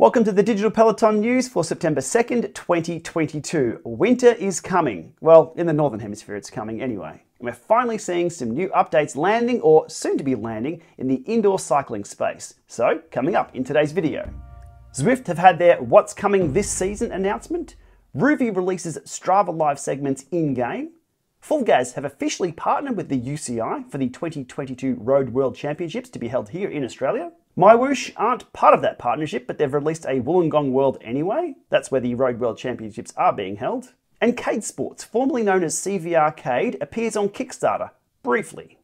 Welcome to the Digital Peloton news for September 2nd, 2022. Winter is coming. Well, in the Northern Hemisphere it's coming anyway. And we're finally seeing some new updates landing or soon to be landing in the indoor cycling space. So, coming up in today's video. Zwift have had their What's Coming This Season announcement. Rouvy releases Strava live segments in-game. FulGaz have officially partnered with the UCI for the 2022 Road World Championships to be held here in Australia. MyWhoosh aren't part of that partnership, but they've released a Wollongong World anyway. That's where the Road World Championships are being held. And CadeSport, formerly known as CVR Cade, appears on Kickstarter, briefly.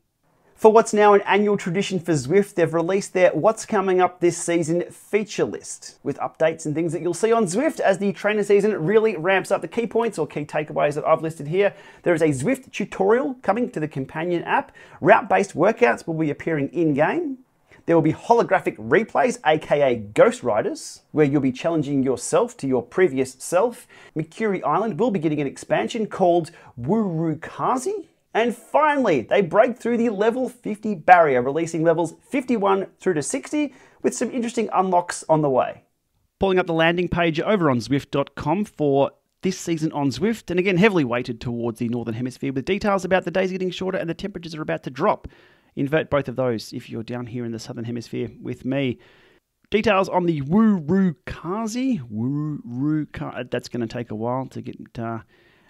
For what's now an annual tradition for Zwift, they've released their What's Coming Up This Season feature list, with updates and things that you'll see on Zwift as the trainer season really ramps up. The key points or key takeaways that I've listed here. There is a Zwift tutorial coming to the companion app. Route-based workouts will be appearing in-game. There will be holographic replays, aka Ghost Riders, where you'll be challenging yourself to your previous self. Mercury Island will be getting an expansion called Wurukazi. And finally, they break through the level 50 barrier, releasing levels 51 through to 60, with some interesting unlocks on the way. Pulling up the landing page over on Zwift.com for this season on Zwift, and again heavily weighted towards the Northern Hemisphere, with details about the days getting shorter and the temperatures are about to drop. Invert both of those if you're down here in the Southern Hemisphere with me. Details on the Wurukazi. That's going to take a while to get our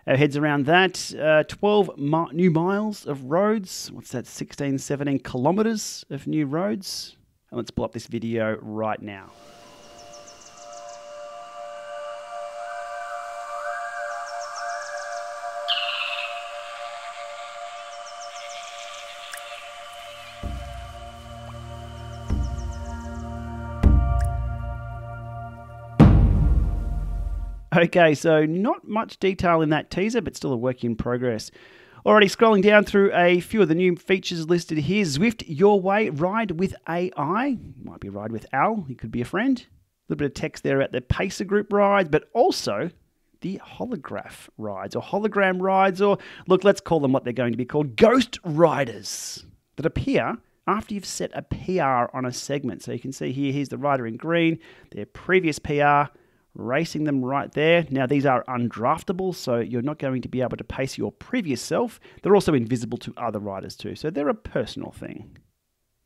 heads around that. 12 new miles of roads. What's that? 16, 17 kilometers of new roads. And let's pull up this video right now. Okay, so not much detail in that teaser, but still a work in progress. Already scrolling down through a few of the new features listed here. Zwift Your Way, Ride with AI. Might be Ride with Al, he could be a friend. A little bit of text there about the Pacer Group rides, but also the holograph rides, or hologram rides, or look, let's call them what they're going to be called, Ghost Riders, that appear after you've set a PR on a segment. So you can see here, here's the rider in green, their previous PR, racing them right there. Now these are undraftable, so you're not going to be able to pace your previous self. They're also invisible to other riders too, so they're a personal thing.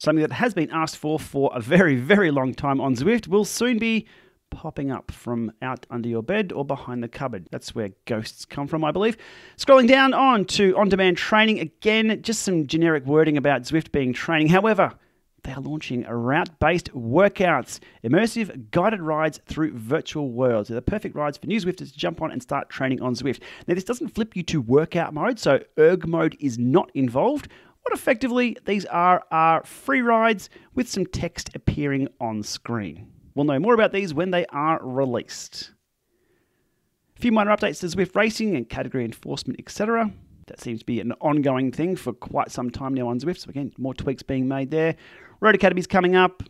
Something that has been asked for a very, very long time on Zwift will soon be popping up from out under your bed or behind the cupboard. That's where ghosts come from, I believe. Scrolling down on to on-demand training. Again, just some generic wording about Zwift being training. However, they are launching route-based workouts, immersive guided rides through virtual worlds. They're the perfect rides for new Zwifters to jump on and start training on Zwift. Now, this doesn't flip you to workout mode, so erg mode is not involved. What effectively these are free rides with some text appearing on screen. We'll know more about these when they are released. A few minor updates to Zwift racing and category enforcement, etc. That seems to be an ongoing thing for quite some time now on Zwift. So again, more tweaks being made there. Road Academy's coming up.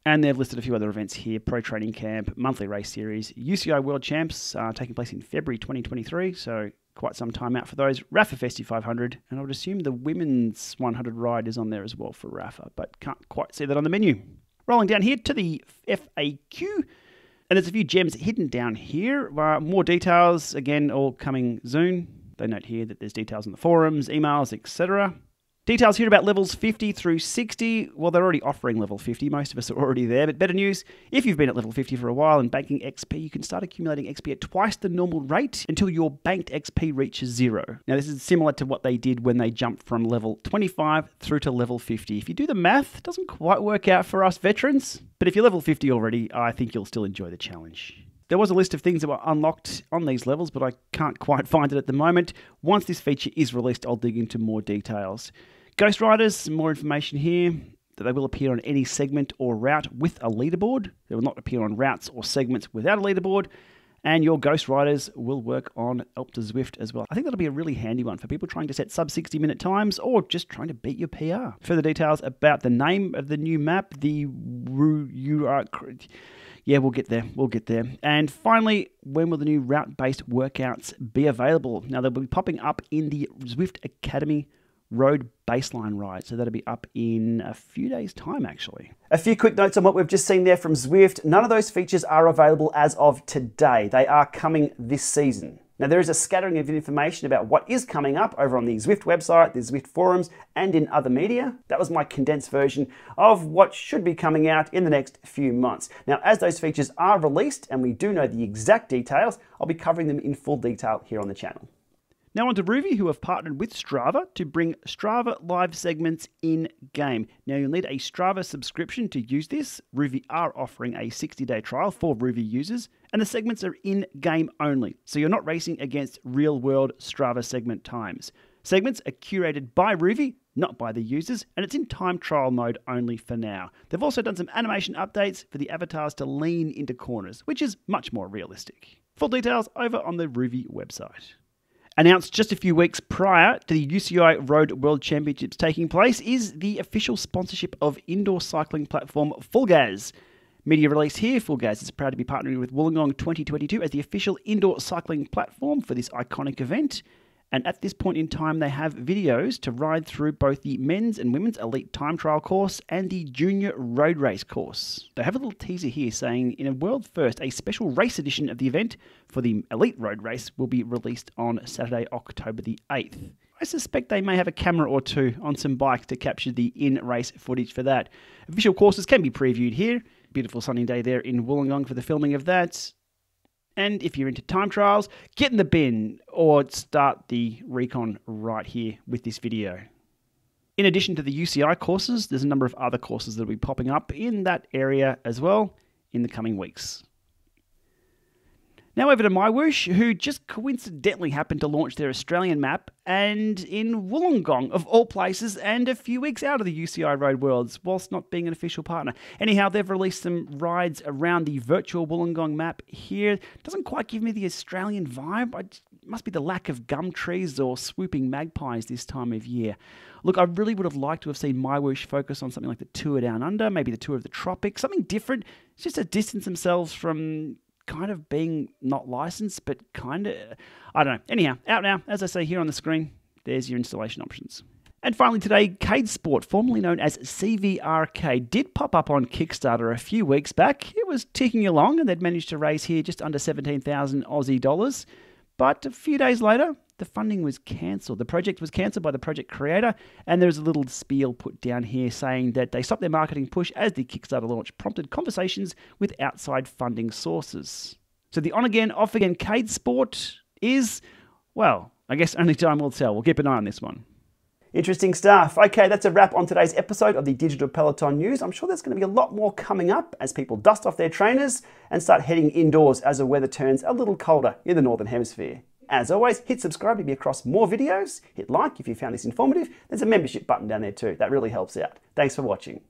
And they've listed a few other events here. Pro Training Camp, Monthly Race Series, UCI World Champs taking place in February 2023. So quite some time out for those. Rafa Festi 500. And I would assume the women's 100 ride is on there as well for Rafa. But can't quite see that on the menu. Rolling down here to the FAQ. And there's a few gems hidden down here. More details, again, all coming soon. They note here that there's details on the forums, emails, etc. Details here about levels 50 through 60. Well, they're already offering level 50. Most of us are already there. But better news, if you've been at level 50 for a while and banking XP, you can start accumulating XP at twice the normal rate until your banked XP reaches 0. Now, this is similar to what they did when they jumped from level 25 through to level 50. If you do the math, it doesn't quite work out for us veterans. But if you're level 50 already, I think you'll still enjoy the challenge. There was a list of things that were unlocked on these levels, but I can't quite find it at the moment. Once this feature is released, I'll dig into more details. Ghost Riders, some more information here, that they will appear on any segment or route with a leaderboard. They will not appear on routes or segments without a leaderboard. And your Ghost Riders will work on Alpta Zwift as well. I think that'll be a really handy one for people trying to set sub 60-minute times or just trying to beat your PR. Further details about the name of the new map, the Yeah, we'll get there. We'll get there. And finally, when will the new route-based workouts be available? Now, they'll be popping up in the Zwift Academy road baseline ride. So that'll be up in a few days' time, actually. A few quick notes on what we've just seen there from Zwift. None of those features are available as of today. They are coming this season. Now, there is a scattering of information about what is coming up over on the Zwift website, the Zwift forums, and in other media. That was my condensed version of what should be coming out in the next few months. Now, as those features are released and we do know the exact details, I'll be covering them in full detail here on the channel. Now on to Rouvy, who have partnered with Strava to bring Strava live segments in-game. Now you'll need a Strava subscription to use this. Rouvy are offering a 60-day trial for Rouvy users, and the segments are in-game only, so you're not racing against real-world Strava segment times. Segments are curated by Rouvy, not by the users, and it's in time trial mode only for now. They've also done some animation updates for the avatars to lean into corners, which is much more realistic. Full details over on the Rouvy website. Announced just a few weeks prior to the UCI Road World Championships taking place is the official sponsorship of indoor cycling platform FulGaz. Media release here, FulGaz is proud to be partnering with Wollongong 2022 as the official indoor cycling platform for this iconic event. And at this point in time, they have videos to ride through both the men's and women's elite time trial course and the junior road race course. They have a little teaser here saying, in a world first, a special race edition of the event for the elite road race will be released on Saturday, October the 8th. I suspect they may have a camera or two on some bikes to capture the in-race footage for that. Official courses can be previewed here. Beautiful sunny day there in Wollongong for the filming of that. And if you're into time trials, get in the bin or start the recon right here with this video. In addition to the UCI courses, there's a number of other courses that will be popping up in that area as well in the coming weeks. Now over to MyWhoosh, who just coincidentally happened to launch their Australian map, and in Wollongong, of all places, and a few weeks out of the UCI Road Worlds, whilst not being an official partner. Anyhow, they've released some rides around the virtual Wollongong map here. Doesn't quite give me the Australian vibe. It must be the lack of gum trees or swooping magpies this time of year. Look, I really would have liked to have seen MyWhoosh focus on something like the Tour Down Under, maybe the Tour of the Tropics, something different, just to distance themselves from kind of being not licensed, but kind of, I don't know. Anyhow, out now, as I say here on the screen, there's your installation options. And finally today, CadeSport, formerly known as CVRK, did pop up on Kickstarter a few weeks back. It was ticking along and they'd managed to raise here just under 17,000 Aussie dollars. But a few days later, the funding was cancelled. The project was cancelled by the project creator, and there's a little spiel put down here saying that they stopped their marketing push as the Kickstarter launch prompted conversations with outside funding sources. So the on-again, off-again CadeSport is, well, I guess only time will tell. We'll keep an eye on this one. Interesting stuff. Okay, that's a wrap on today's episode of the Digital Peloton News. I'm sure there's going to be a lot more coming up as people dust off their trainers and start heading indoors as the weather turns a little colder in the Northern Hemisphere. As always, hit subscribe to be across more videos. Hit like if you found this informative. There's a membership button down there too. That really helps out. Thanks for watching.